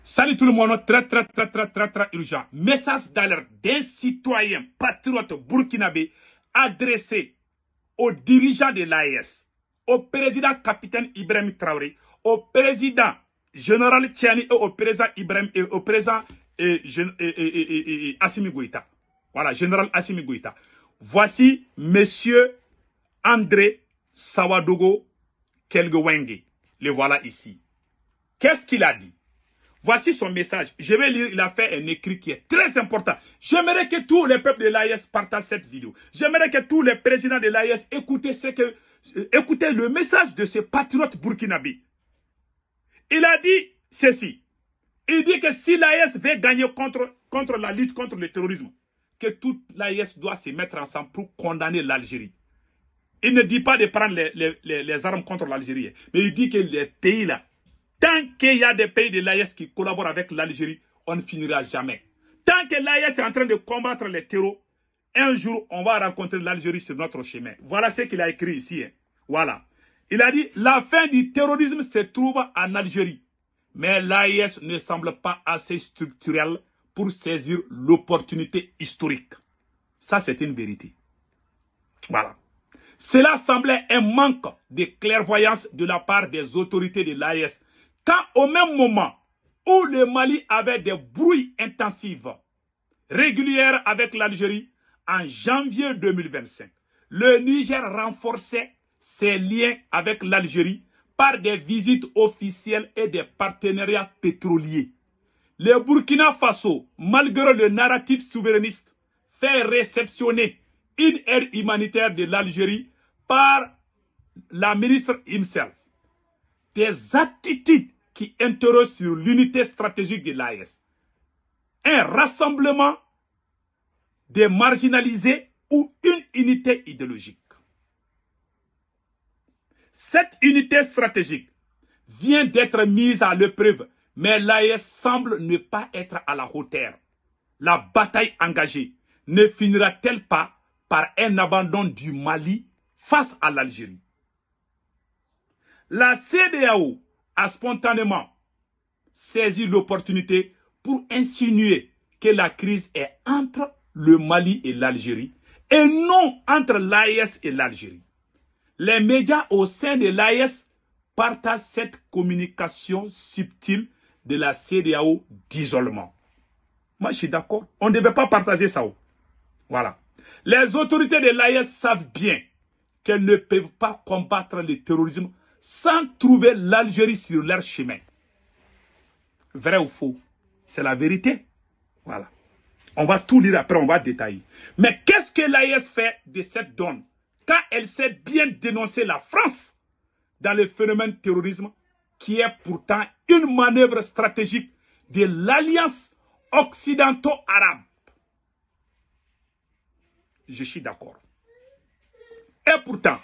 Salut tout le monde, très urgent. Message d'alerte d'un citoyen patriote burkinabé adressé aux dirigeants de l'AES, au président capitaine Ibrahim Traoré, au président général Tchiani et au président Assimi Goïta. Voilà, général Assimi Goïta. Voici monsieur André Sawadogo Kelgewenge. Le voilà ici. Qu'est-ce qu'il a dit? Voici son message. Je vais lire, il a fait un écrit qui est très important. J'aimerais que tous les peuples de l'AES partagent cette vidéo. J'aimerais que tous les présidents de l'AES écoutez le message de ce patriote burkinabé. Il a dit ceci. Il dit que si l'AES veut gagner contre la lutte contre le terrorisme, que toute l'AES doit se mettre ensemble pour condamner l'Algérie. Il ne dit pas de prendre les armes contre l'Algérie, mais il dit que les pays là, tant qu'il y a des pays de l'AES qui collaborent avec l'Algérie, on ne finira jamais. Tant que l'AES est en train de combattre les terroristes, un jour, on va rencontrer l'Algérie sur notre chemin. Voilà ce qu'il a écrit ici. Voilà. Il a dit, la fin du terrorisme se trouve en Algérie. Mais l'AES ne semble pas assez structurelle pour saisir l'opportunité historique. Ça, c'est une vérité. Voilà. Cela semblait un manque de clairvoyance de la part des autorités de l'AES. Quand au même moment où le Mali avait des brouilles intensives régulières avec l'Algérie, en janvier 2025, le Niger renforçait ses liens avec l'Algérie par des visites officielles et des partenariats pétroliers. Le Burkina Faso, malgré le narratif souverainiste, fait réceptionner une aide humanitaire de l'Algérie par la ministre himself. Des attitudes qui interrogent sur l'unité stratégique de l'AES. Un rassemblement des marginalisés ou une unité idéologique. Cette unité stratégique vient d'être mise à l'épreuve, mais l'AES semble ne pas être à la hauteur. La bataille engagée ne finira-t-elle pas par un abandon du Mali face à l'Algérie? La CEDEAO a spontanément saisi l'opportunité pour insinuer que la crise est entre le Mali et l'Algérie et non entre l'AES et l'Algérie. Les médias au sein de l'AES partagent cette communication subtile de la CEDEAO d'isolement. Moi, je suis d'accord. On ne devait pas partager ça. Voilà. Les autorités de l'AES savent bien qu'elles ne peuvent pas combattre le terrorisme sans trouver l'Algérie sur leur chemin. Vrai ou faux? C'est la vérité. Voilà. On va tout lire après, on va détailler. Mais qu'est-ce que l'AES fait de cette donne quand elle sait bien dénoncer la France dans le phénomène terrorisme qui est pourtant une manœuvre stratégique de l'Alliance occidentale-arabe? Je suis d'accord. Et pourtant,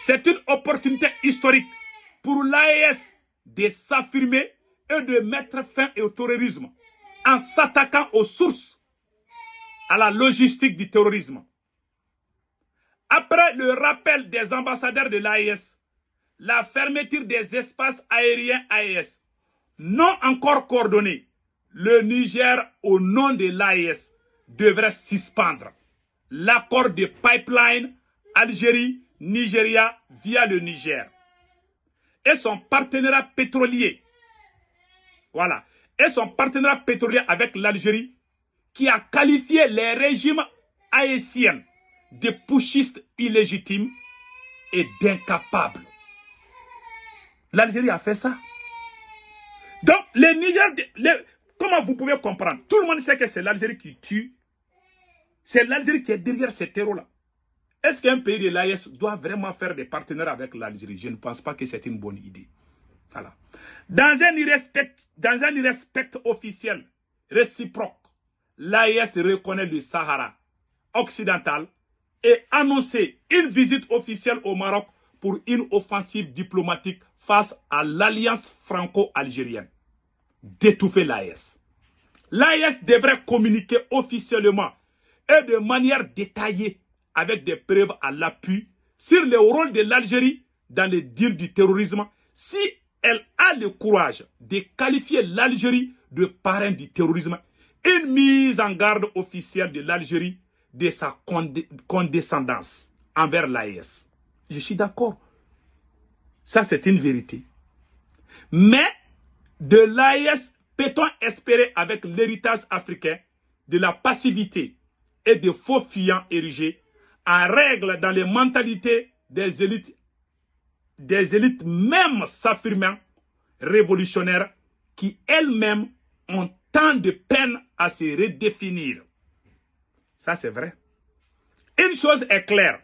c'est une opportunité historique pour l'AES de s'affirmer et de mettre fin au terrorisme en s'attaquant aux sources, à la logistique du terrorisme. Après le rappel des ambassadeurs de l'AES, la fermeture des espaces aériens AES non encore coordonnés, le Niger, au nom de l'AES, devrait suspendre l'accord de pipeline Algérie-Nigeria via le Niger et son partenariat pétrolier. Voilà. Et son partenariat pétrolier avec l'Algérie qui a qualifié les régimes haïtiens de putschistes illégitimes et d'incapables. L'Algérie a fait ça. Donc, les Niger, comment vous pouvez comprendre? Tout le monde sait que c'est l'Algérie qui tue. C'est l'Algérie qui est derrière ces terroristes-là. Est-ce qu'un pays de l'AES doit vraiment faire des partenaires avec l'Algérie? Je ne pense pas que c'est une bonne idée. Voilà. Dans un irrespect officiel réciproque, l'AES reconnaît le Sahara occidental et annonçait une visite officielle au Maroc pour une offensive diplomatique face à l'alliance franco-algérienne. D'étouffer l'AES. L'AES devrait communiquer officiellement et de manière détaillée avec des preuves à l'appui sur le rôle de l'Algérie dans le deal du terrorisme si elle a le courage de qualifier l'Algérie de parrain du terrorisme, une mise en garde officielle de l'Algérie de sa condescendance envers l'AES. Je suis d'accord. Ça, c'est une vérité. Mais de l'AES, peut-on espérer avec l'héritage africain de la passivité et des faux fuyants érigés en règle dans les mentalités des élites même s'affirmant révolutionnaires qui elles-mêmes ont tant de peine à se redéfinir. Ça, c'est vrai. Une chose est claire.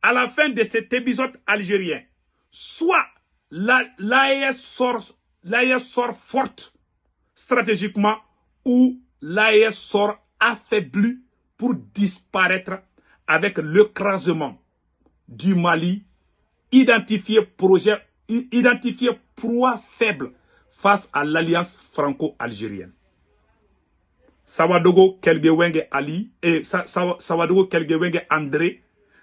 À la fin de cet épisode algérien, soit l'AES sort forte stratégiquement ou l'AES sort affaiblie pour disparaître avec l'écrasement du Mali, identifié proie faible face à l'alliance franco-algérienne. Sawadogo Kelgewenge Ali et Sawadogo Kelgewenge André,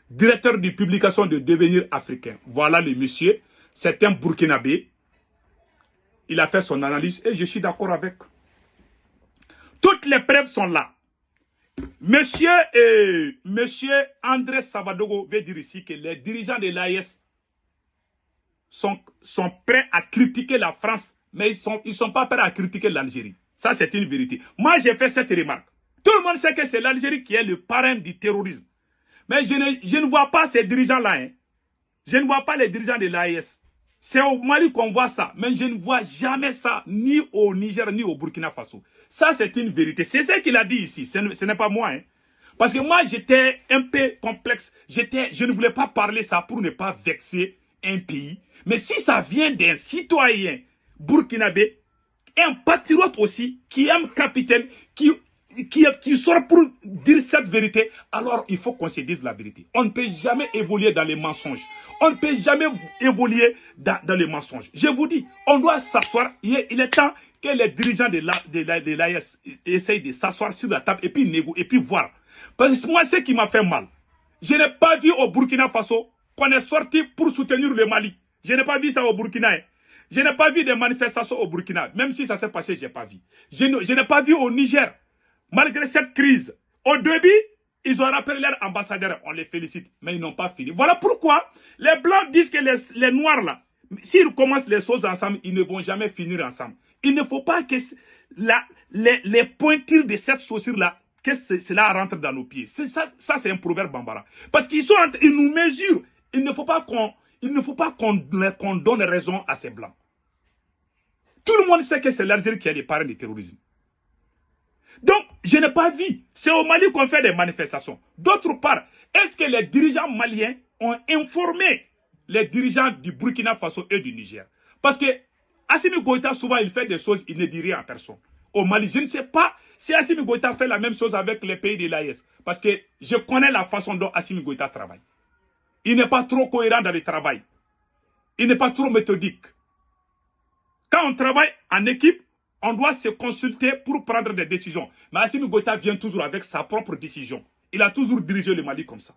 directeur de publication de Devenir africain. Voilà le monsieur, c'est un Burkinabé. Il a fait son analyse et je suis d'accord avec. Toutes les preuves sont là. Monsieur André Sawadogo veut dire ici que les dirigeants de l'AES sont prêts à critiquer la France, mais ils sont pas prêts à critiquer l'Algérie. Ça, c'est une vérité. Moi, j'ai fait cette remarque. Tout le monde sait que c'est l'Algérie qui est le parrain du terrorisme. Mais je ne vois pas ces dirigeants-là. Hein. Je ne vois pas les dirigeants de l'AES. C'est au Mali qu'on voit ça. Mais je ne vois jamais ça, ni au Niger, ni au Burkina Faso. Ça, c'est une vérité. C'est ce qu'il a dit ici. Ce n'est pas moi. Hein. Parce que moi, j'étais un peu complexe. Je ne voulais pas parler ça pour ne pas vexer un pays. Mais si ça vient d'un citoyen burkinabé, un patriote aussi, qui aime capitaine, qui sort pour dire cette vérité, alors il faut qu'on se dise la vérité. On ne peut jamais évoluer dans les mensonges. On ne peut jamais évoluer dans les mensonges. Je vous dis, on doit s'asseoir. Il est temps que les dirigeants de l'AES essayent de s'asseoir sur la table et puis négocier, et puis voir. Parce que moi, ce qui m'a fait mal, je n'ai pas vu au Burkina Faso qu'on est sorti pour soutenir le Mali. Je n'ai pas vu ça au Burkina. Hein. Je n'ai pas vu des manifestations au Burkina. Même si ça s'est passé, je n'ai pas vu. Je n'ai pas vu au Niger. Malgré cette crise. Au début, ils ont rappelé leur ambassadeur. On les félicite. Mais ils n'ont pas fini. Voilà pourquoi les Blancs disent que les Noirs, là, s'ils commencent les choses ensemble, ils ne vont jamais finir ensemble. Il ne faut pas que les pointures de cette chaussure-là, que cela rentre dans nos pieds. Ça c'est un proverbe bambara. Parce qu'ils nous mesurent. Il ne faut pas qu'on donne raison à ces Blancs. Tout le monde sait que c'est l'Algérie qui est le parrain du terrorisme. Donc, je n'ai pas vu. C'est au Mali qu'on fait des manifestations. D'autre part, est-ce que les dirigeants maliens ont informé les dirigeants du Burkina Faso et du Niger? Parce que Assimi Goïta, souvent, il fait des choses, il ne dit rien à personne. Au Mali, je ne sais pas si Assimi Goïta fait la même chose avec les pays de l'AES. Parce que je connais la façon dont Assimi Goïta travaille. Il n'est pas trop cohérent dans le travail. Il n'est pas trop méthodique. Quand on travaille en équipe, on doit se consulter pour prendre des décisions. Mais Assimi Goïta vient toujours avec sa propre décision. Il a toujours dirigé le Mali comme ça.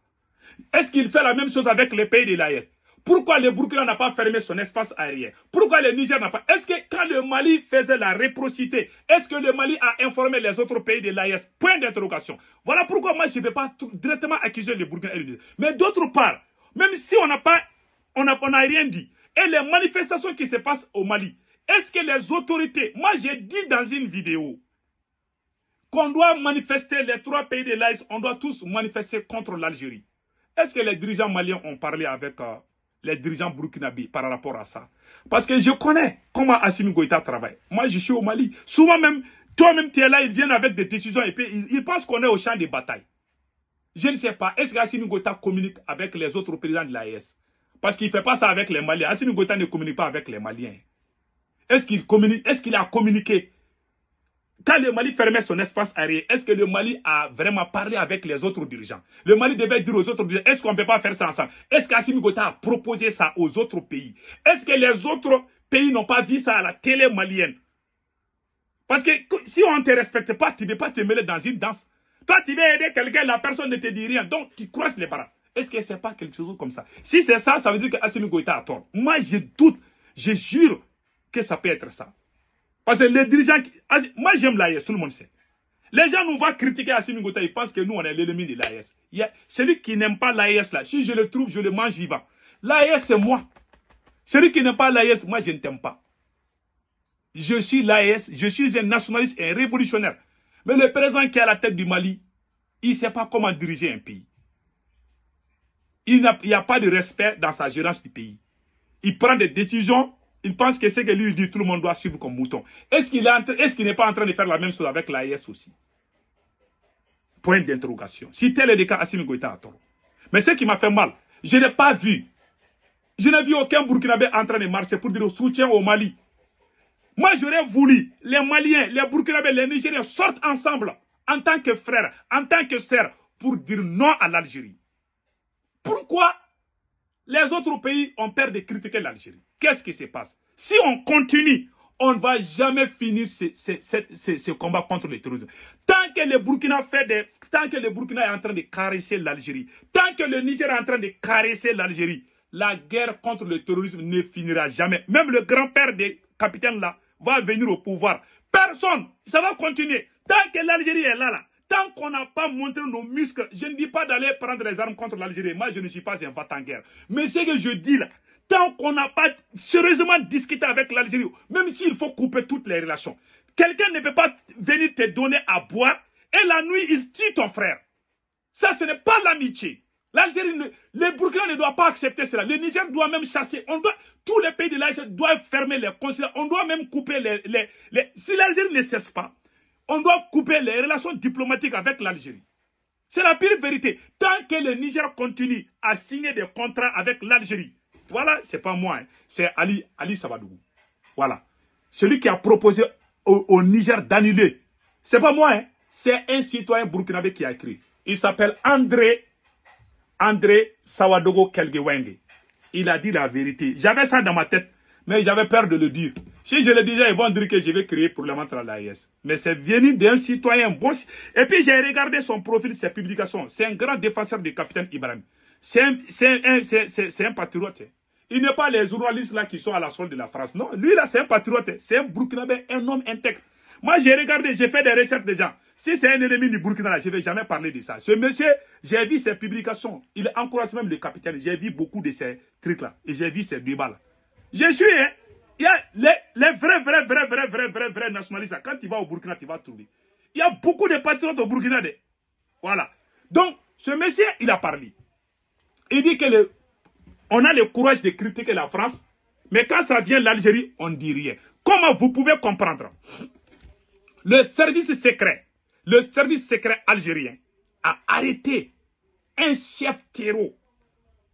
Est-ce qu'il fait la même chose avec les pays de l'AES? Pourquoi le Burkina n'a pas fermé son espace aérien? Pourquoi le Niger n'a pas... Est-ce que quand le Mali faisait la réciprocité, est-ce que le Mali a informé les autres pays de l'AES? Point d'interrogation. Voilà pourquoi moi je ne vais pas directement accuser le Burkina et le Niger. Mais d'autre part, même si on n'a rien dit, et les manifestations qui se passent au Mali, est-ce que les autorités... Moi j'ai dit dans une vidéo qu'on doit manifester, les trois pays de l'AES, on doit tous manifester contre l'Algérie. Est-ce que les dirigeants maliens ont parlé avec les dirigeants burkinabés par rapport à ça? Parce que je connais comment Assimi Goïta travaille. Moi, je suis au Mali. Souvent même, toi-même, tu es là, ils viennent avec des décisions et puis ils pensent qu'on est au champ de bataille. Je ne sais pas. Est-ce qu'Assimi Goïta communique avec les autres présidents de l'AES? Parce qu'il ne fait pas ça avec les Maliens. Assimi Goïta ne communique pas avec les Maliens. Est-ce qu'il a communiqué? Quand le Mali fermait son espace aérien, est-ce que le Mali a vraiment parlé avec les autres dirigeants? Le Mali devait dire aux autres dirigeants, est-ce qu'on ne peut pas faire ça ensemble? Est-ce qu'Assimi Goïta a proposé ça aux autres pays? Est-ce que les autres pays n'ont pas vu ça à la télé malienne? Parce que si on ne te respecte pas, tu ne peux pas te mêler dans une danse. Toi, tu veux aider quelqu'un, la personne ne te dit rien, donc tu croises les bras. Est-ce que ce n'est pas quelque chose comme ça? Si c'est ça, ça veut dire qu'Assimi Goïta a tort. Moi, je doute. Je jure que ça peut être ça. Parce que les dirigeants, moi j'aime l'AES, tout le monde sait. Les gens nous voient critiquer Assimi Goïta, ils pensent que nous on est l'ennemi de l'AES. Celui qui n'aime pas l'AES là, si je le trouve, je le mange vivant. L'AES c'est moi. Celui qui n'aime pas l'AES, moi je ne t'aime pas. Je suis l'AES, je suis un nationaliste et un révolutionnaire. Mais le président qui est à la tête du Mali, il ne sait pas comment diriger un pays. Il n'y a pas de respect dans sa gérance du pays. Il prend des décisions, il pense que ce que lui dit, tout le monde doit suivre comme mouton. Est-ce qu'il n'est pas en train de faire la même chose avec l'AES aussi? Point d'interrogation. Si tel est le cas, Assimi Goïta a tort. Mais ce qui m'a fait mal, je n'ai pas vu. Je n'ai vu aucun Burkinabé en train de marcher pour dire soutien au Mali. Moi, j'aurais voulu les Maliens, les Burkinabés, les Nigériens sortent ensemble en tant que frères, en tant que sœurs, pour dire non à l'Algérie. Pourquoi les autres pays ont peur de critiquer l'Algérie? Qu'est-ce qui se passe? Si on continue, on ne va jamais finir ce combat contre le terrorisme. Tant que le Burkina est en train de caresser l'Algérie, tant que le Niger est en train de caresser l'Algérie, la guerre contre le terrorisme ne finira jamais. Même le grand-père des capitaines là va venir au pouvoir. Personne, ça va continuer. Tant que l'Algérie est là, tant qu'on n'a pas montré nos muscles, je ne dis pas d'aller prendre les armes contre l'Algérie. Moi, je ne suis pas un va-t-en-guerre. Mais ce que je dis là, tant qu'on n'a pas sérieusement discuté avec l'Algérie, même s'il faut couper toutes les relations, quelqu'un ne peut pas venir te donner à boire et la nuit, il tue ton frère. Ça, ce n'est pas l'amitié. L'Algérie, le Burkina ne doit pas accepter cela. Le Niger doit même chasser. Tous les pays de l'Algérie doivent fermer les consulats. On doit même couper si l'Algérie ne cesse pas, on doit couper les relations diplomatiques avec l'Algérie. C'est la pire vérité. Tant que le Niger continue à signer des contrats avec l'Algérie, voilà, c'est pas moi, hein, c'est Ali Sabadougou. Voilà. Celui qui a proposé au Niger d'annuler. C'est pas moi, hein, c'est un citoyen burkinabé qui a écrit. Il s'appelle André Sawadogo Kelgewenge. Il a dit la vérité. J'avais ça dans ma tête, mais j'avais peur de le dire. Si je le disais, ils vont dire que je vais créer pour l'AES. Mais c'est venu d'un citoyen bon. Et puis j'ai regardé son profil, ses publications. C'est un grand défenseur du capitaine Ibrahim. C'est un patriote. Il n'est pas les journalistes là qui sont à la solde de la France. Non, lui là c'est un patriote. C'est un Burkinabé, un homme intègre. Moi j'ai regardé, j'ai fait des recherches des gens. Si c'est un ennemi du Burkina là, je ne vais jamais parler de ça. Ce monsieur, j'ai vu ses publications. Il encourage même le capitaine. J'ai vu beaucoup de ces trucs là. Et j'ai vu ces débats là. Je suis, hein. Il y a les vrais nationalistes là. Quand tu vas au Burkina, tu vas trouver. Il y a beaucoup de patriotes au Burkina. Voilà. Donc, ce monsieur, il a parlé. Il dit que on a le courage de critiquer la France, mais quand ça vient l'Algérie, on ne dit rien. Comment vous pouvez comprendre? Le service secret algérien a arrêté un chef terreau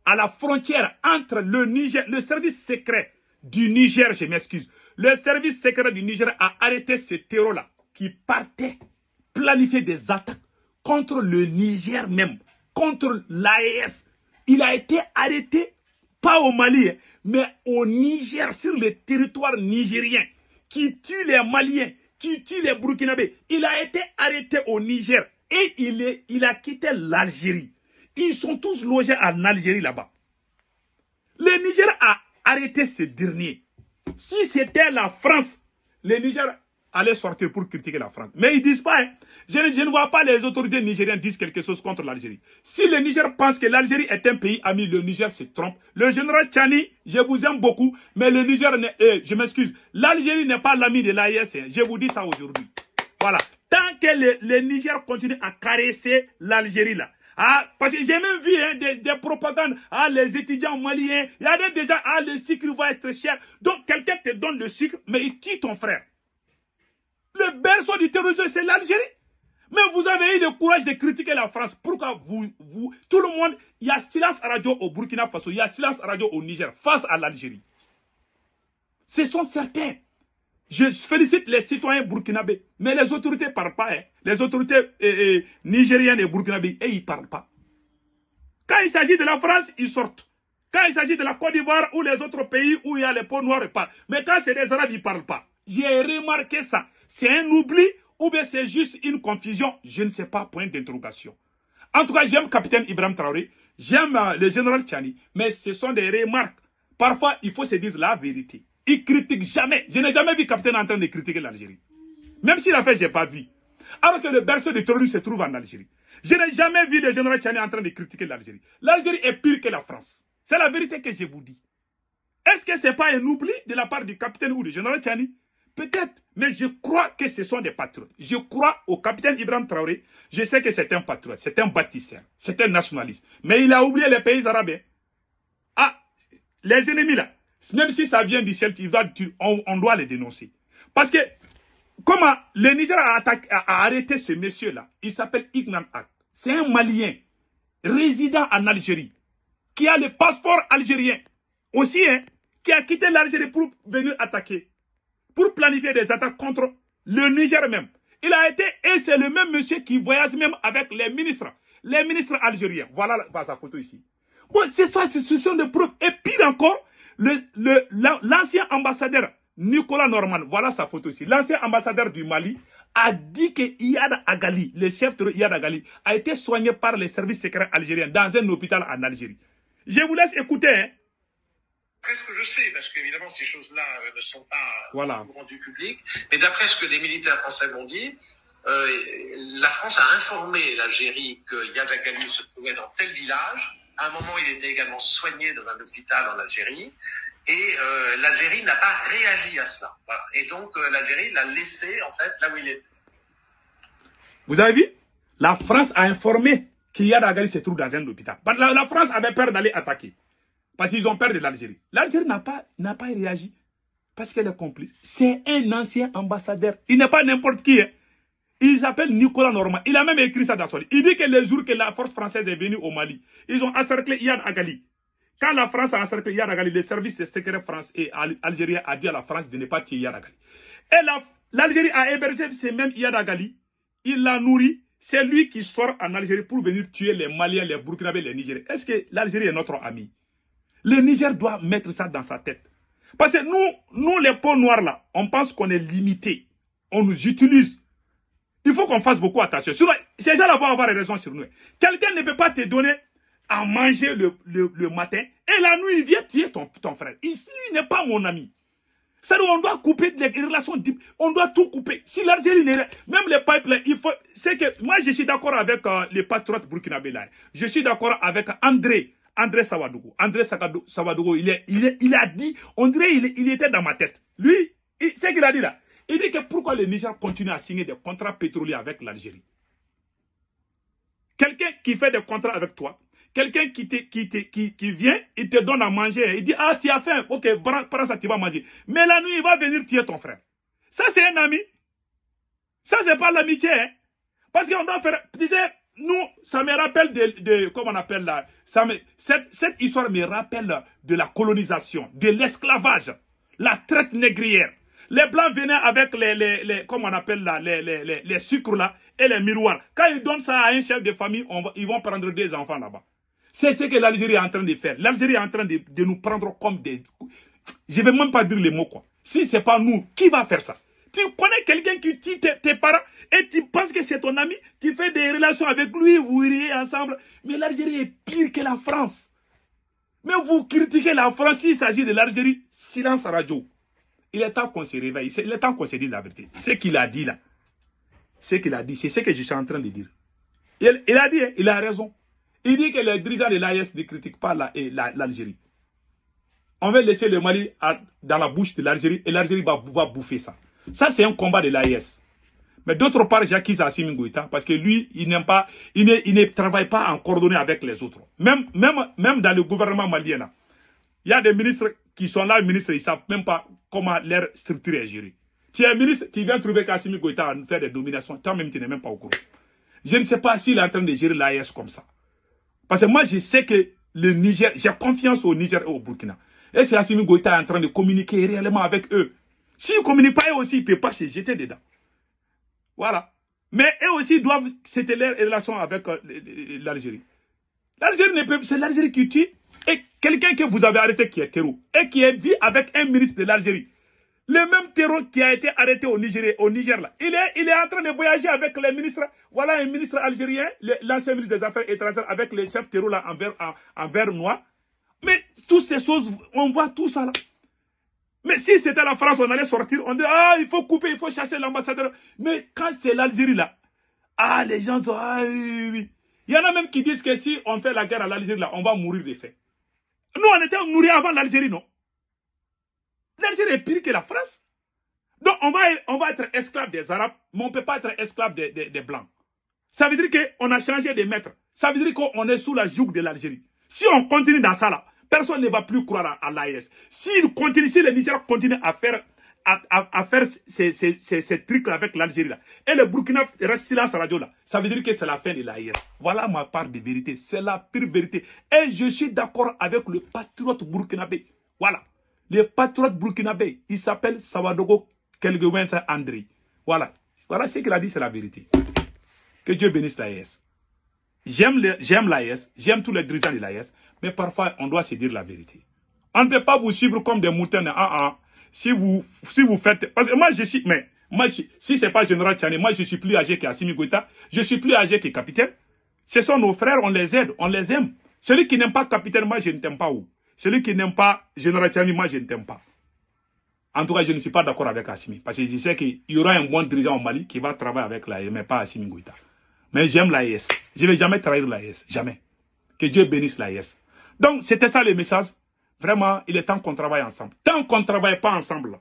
à la frontière entre le Niger, le service secret du Niger, je m'excuse. Le service secret du Niger a arrêté ce terreau-là qui partait planifier des attaques contre le Niger même, contre l'AES. Il a été arrêté, pas au Mali, mais au Niger, sur le territoire nigérien, qui tue les Maliens, qui tue les Burkinabés. Il a été arrêté au Niger et il a quitté l'Algérie. Ils sont tous logés en Algérie là-bas. Le Niger a arrêté ce dernier. Si c'était la France, le Niger allait sortir pour critiquer la France. Mais ils ne disent pas. Hein. Je ne vois pas les autorités nigériennes dire quelque chose contre l'Algérie. Si le Niger pense que l'Algérie est un pays ami, le Niger se trompe. Le général Tchani, je vous aime beaucoup, mais le Niger, je m'excuse, l'Algérie n'est pas l'ami de l'AES. Hein. Je vous dis ça aujourd'hui. Voilà. Tant que le Niger continue à caresser l'Algérie là, ah, parce que j'ai même vu hein, des propagandes, ah, les étudiants maliens, il y a des gens, ah, le sucre va être cher. Donc quelqu'un te donne le sucre, mais il tue ton frère. Le berceau du terrorisme, c'est l'Algérie. Mais vous avez eu le courage de critiquer la France. Pourquoi tout le monde, il y a silence radio au Burkina Faso, il y a silence radio au Niger face à l'Algérie. Ce sont certains. Je félicite les citoyens burkinabés, mais les autorités ne parlent pas. Hein. Les autorités nigériennes et burkinabés, ils ne parlent pas. Quand il s'agit de la France, ils sortent. Quand il s'agit de la Côte d'Ivoire ou les autres pays où il y a les peaux noires, ils parlent. Mais quand c'est des Arabes, ils ne parlent pas. J'ai remarqué ça. C'est un oubli ou bien c'est juste une confusion. Je ne sais pas, point d'interrogation. En tout cas, j'aime capitaine Ibrahim Traoré, j'aime le général Tchani, mais ce sont des remarques. Parfois, il faut se dire la vérité. Il critique jamais. Je n'ai jamais vu capitaine en train de critiquer l'Algérie. Même s'il a fait, je n'ai pas vu. Alors que le berceau de terroristes se trouve en Algérie. Je n'ai jamais vu le général Tchani en train de critiquer l'Algérie. L'Algérie est pire que la France. C'est la vérité que je vous dis. Est-ce que ce n'est pas un oubli de la part du capitaine ou du général Tchani? Peut-être, mais je crois que ce sont des patriotes. Je crois au capitaine Ibrahim Traoré. Je sais que c'est un patriote, c'est un bâtisseur, c'est un nationaliste. Mais il a oublié les pays arabes. Ah, les ennemis là, même si ça vient du ciel, on doit les dénoncer. Parce que, comment le Niger a arrêté ce monsieur-là, il s'appelle Ignan Ak. C'est un Malien, résident en Algérie, qui a le passeport algérien. Aussi, hein, qui a quitté l'Algérie pour venir attaquer, pour planifier des attaques contre le Niger même. Il a été, et c'est le même monsieur qui voyage même avec les ministres algériens. Voilà sa photo ici. Bon, c'est ça, ce sont des preuves. Et pire encore, l'ancien ambassadeur Nicolas Norman, voilà sa photo ici. L'ancien ambassadeur du Mali a dit que Iyad Agali, le chef de Iyad Agali, a été soigné par les services secrets algériens dans un hôpital en Algérie. Je vous laisse écouter, hein. D'après ce que je sais, parce qu'évidemment ces choses-là ne sont pas rendues publiques, mais d'après ce que les militaires français m'ont dit, la France a informé l'Algérie que Iyad Agali se trouvait dans tel village. À un moment, il était également soigné dans un hôpital en Algérie. Et l'Algérie n'a pas réagi à cela. Voilà. Et donc l'Algérie l'a laissé en fait là où il était. Vous avez vu? La France a informé qu'Iyad Agali se trouve dans un hôpital. La France avait peur d'aller attaquer. Parce qu'ils ont peur de l'Algérie. L'Algérie n'a pas réagi. Parce qu'elle est complice. C'est un ancien ambassadeur. Il n'est pas n'importe qui. Hein. Il s'appelle Nicolas Norman. Il a même écrit ça dans son livre. Il dit que le jour que la force française est venue au Mali, ils ont encerclé Iyad Agali. Quand la France a encerclé Iyad Agali, les services de sécurité France et algériens a dit à la France de ne pas tuer Iyad Agali. Et l'Algérie a hébergé ce même Iyad Agali. Il l'a nourri. C'est lui qui sort en Algérie pour venir tuer les Maliens, les Burkinabés, les Nigériens. Est-ce que l'Algérie est notre ami? Le Niger doit mettre ça dans sa tête. Parce que nous les peaux noirs là, on pense qu'on est limité. On nous utilise. Il faut qu'on fasse beaucoup attention. Sinon, ces gens-là vont avoir raison sur nous. Quelqu'un ne peut pas te donner à manger le matin et la nuit, il vient tuer ton frère. Ici, lui n'est pas mon ami. C'est-à-dire on doit couper les relations, on doit tout couper. Si l'Algérie n'est même les pipelines, il faut. C'est que moi, je suis d'accord avec les patriotes burkinabés là. Je suis d'accord avec André Sawadougou. André Sawadougou, il a dit, on dirait il était dans ma tête. Lui, c'est ce qu'il a dit là. Il dit que pourquoi le Niger continue à signer des contrats pétroliers avec l'Algérie. Quelqu'un qui fait des contrats avec toi, quelqu'un qui vient, il te donne à manger. Il dit, ah, tu as faim, ok, prends ça, tu vas manger. Mais la nuit, il va venir tuer ton frère. Ça, c'est un ami. Ça, c'est pas l'amitié. Hein? Parce qu'on doit faire, tu sais, nous, ça me rappelle comment on appelle là, cette histoire me rappelle de la colonisation, de l'esclavage, la traite négrière. Les Blancs venaient avec comment on appelle là, les sucres là, et les miroirs. Quand ils donnent ça à un chef de famille, ils vont prendre des enfants là-bas. C'est ce que l'Algérie est en train de faire. L'Algérie est en train de nous prendre comme des... Je ne vais même pas dire les mots quoi. Si ce n'est pas nous, qui va faire ça? Tu connais quelqu'un qui tue tes parents et tu penses que c'est ton ami, tu fais des relations avec lui, vous riez ensemble. Mais l'Algérie est pire que la France. Mais vous critiquez la France, s'il s'agit de l'Algérie, silence radio. Il est temps qu'on se réveille, il est temps qu'on se dise la vérité. Ce qu'il a dit là, ce qu'il a dit, c'est ce que je suis en train de dire. Il a dit, il a raison. Il dit que les dirigeants de l'AES ne critiquent pas l'Algérie. On va laisser le Mali dans la bouche de l'Algérie et l'Algérie va bouffer ça. Ça, c'est un combat de l'AES. Mais d'autre part, j'accuse Assimi Goïta parce que lui, il ne travaille pas en coordonnée avec les autres. Même dans le gouvernement malien, là, il y a des ministres qui sont là, les ministres, ils ne savent même pas comment leur structure est gérée. Tu es ministre, tu viens trouver qu'Assimi Goïta a fait des dominations, toi-même, tu n'es même pas au courant. Je ne sais pas s'il est en train de gérer l'AES comme ça. Parce que moi, je sais que le Niger, j'ai confiance au Niger et au Burkina. Et c'est Assimi Goïta en train de communiquer réellement avec eux. S'ils ne communiquent pas, eux aussi, ils ne peuvent pas se jeter dedans. Voilà. Mais eux aussi doivent c'était leur relation avec l'Algérie. C'est l'Algérie qui tue. Et quelqu'un que vous avez arrêté qui est terroriste et qui vit avec un ministre de l'Algérie. Le même terroriste qui a été arrêté au Niger là. Il est en train de voyager avec les ministres. Voilà un ministre algérien, l'ancien ministre des Affaires étrangères avec les chefs terroristes là en vert noir. Mais toutes ces choses, on voit tout ça là. Mais si c'était la France, on allait sortir, on dirait, ah, il faut couper, il faut chasser l'ambassadeur. Mais quand c'est l'Algérie là, ah, les gens sont, ah, oui, oui. Il y en a même qui disent que si on fait la guerre à l'Algérie là, on va mourir de faim. Nous, on était nourris avant l'Algérie, non? L'Algérie est pire que la France. Donc, on va être esclave des Arabes, mais on ne peut pas être esclave des Blancs. Ça veut dire qu'on a changé de maître. Ça veut dire qu'on est sous la joug de l'Algérie. Si on continue dans ça là, personne ne va plus croire à l'AES. Si le Niger continue à faire ces trucs avec l'Algérie là, et le Burkina reste silence radio là, ça veut dire que c'est la fin de l'AES. Voilà ma part de vérité. C'est la pire vérité. Et je suis d'accord avec le patriote burkinabé. Voilà. Le patriote burkinabé, il s'appelle Sawadogo Kelgewensa André. Voilà. Voilà ce qu'il a dit, c'est la vérité. Que Dieu bénisse l'AES. J'aime l'AES, j'aime tous les dirigeants de l'AES, mais parfois on doit se dire la vérité. On ne peut pas vous suivre comme des moutons. Si vous faites... Parce que moi je suis... Mais moi, si ce n'est pas Général Tchani, moi je suis plus âgé qu'Assimi Goïta, je suis plus âgé que Capitaine. Ce sont nos frères, on les aide, on les aime. Celui qui n'aime pas Capitaine, moi je ne t'aime pas. Celui qui n'aime pas Général Tchani, moi je ne t'aime pas. En tout cas, je ne suis pas d'accord avec Assimi. Parce que je sais qu'il y aura un bon dirigeant au Mali qui va travailler avec l'AES, mais pas Assimi Goïta. Mais j'aime l'AES. Je ne vais jamais trahir l'AES. Jamais. Que Dieu bénisse l'AES. Donc, c'était ça le message. Vraiment, il est temps qu'on travaille ensemble. Tant qu'on ne travaille pas ensemble,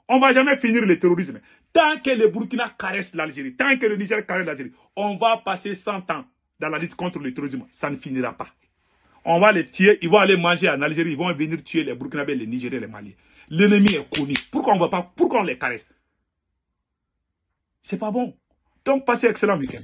on ne va jamais finir le terrorisme. Tant que le Burkina caresse l'Algérie, tant que le Niger caresse l'Algérie, on va passer 100 ans dans la lutte contre le terrorisme. Ça ne finira pas. On va les tuer, ils vont aller manger en Algérie, ils vont venir tuer les Burkinabés, les Nigériens, les Maliens. L'ennemi est connu. Pourquoi on ne va pas, pourquoi on les caresse? C'est pas bon. Donc, passez excellent week-end.